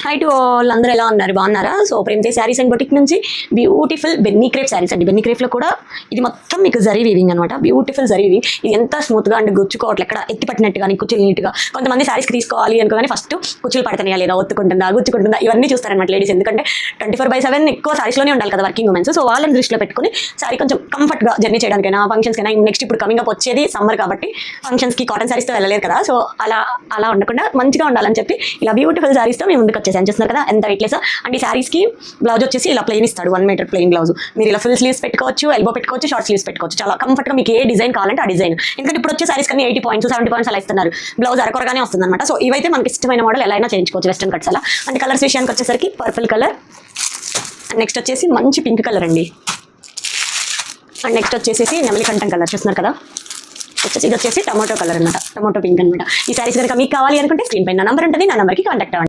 Hi to all, అందరూ ఎలా ఉన్నారు? బాగున్నారా? So Premji saris and boutique నుంచి బ్యూటిఫుల్ బెన్నీ క్రేప్ శారీస్ అండి. బెన్నీ క్రేప్లో కూడా ఇది మొత్తం మీకు జరీ వీవింగ్ అనమాట. Beautiful zari weaving. ఇది ఎంత స్మూత్గా అండ్ గుచ్చుకోవట్లే, ఎక్కడ ఎత్తి పట్టినట్టుగా కుచ్చులు నీట్గా. కొంతమంది శారీస్ తీసుకోవాలి అనుకోగానే ఫస్ట్ కుచ్చులు పడుతున్నాయా లేదా, ఒత్తుకుంటుందా, గుచ్చుకుంటుందా, ఇవన్నీ చూస్తారనమాట లేడీస్. ఎందుకంటే 24/7 ఎక్కువ శారీస్లోనే ఉండాలి కదా వర్కింగ్ ఉమెన్స్. సో వాళ్ళని దృష్టిలో పెట్టుకుని శారీ కొంచెం కంఫర్ట్గా జర్నీ చేయడానికైనా, ఫంక్షన్స్కైనా, నెక్స్ట్ ఇప్పుడు కమింగ్ అప్ వచ్చేది సమ్మర్ కాబట్టి ఫంక్షన్స్కి కాటన్ శారీస్తో వెళ్ళలేదు కదా. సో అలా ఉండకుండా మంచిగా ఉండాలని చెప్పి ఇలా బ్యూటిఫుల్ శారీస్తో మేము ముందుకు వచ్చేసాను. చూస్తున్నారు కదా ఎంత వెయిట్లెస్. అండ్ ఈ శారీస్కి బ్లౌజ్ వచ్చేసి ఇలా ప్లెయిన్ ఇస్తాడు, 1 మీటర్ ప్లెయిన్ బ్లౌజ్. మీరు ఇలా ఫుల్ స్లీవ్స్ పెట్టుకోవచ్చు, ఎల్బో పెట్టుకోవచ్చు, షార్ట్ స్లీవ్స్ పెట్టుకోవచ్చు. చాలా కంఫర్ట్గా మీకు ఏ డిజైన్ కావాలంటే ఆ డిజైన్. ఎందుకంటే ఇప్పుడు వచ్చే శారీస్ కానీ 80 పాయింట్స్ 70 పాయింట్స్ అలా ఇస్తున్నారు. బ్లౌజ్ అరకొరగానే వస్తుంది అనమాట. సో ఇవైతే మనకి ఇష్టమైన మోడల్ ఎలా అయినా చేయించుకోవచ్చు, వెస్టర్న్ కట్స్ అలా. అండ్ కలర్స్ విషయానికి వచ్చేసరికి పర్పుల్ కలర్, అండ్ నెక్స్ట్ వచ్చేసి మంచి పింక్ కలర్ అండి. అండ్ నెక్స్ట్ వచ్చేసి నెమలి కంఠం కలర్ చూస్తున్నారు కదా. ఇది వచ్చేసి టమాటో కలర్ అనమాట, టమాటో పింక్ అనమాట. ఈ శారీస్ కనుక మీకు కావాలి అనుకుంటే స్క్రీన్ పైన నా నంబర్ ఉంటుంది, నా నంబర్కి కాంటాక్ట్ అవ్వండి.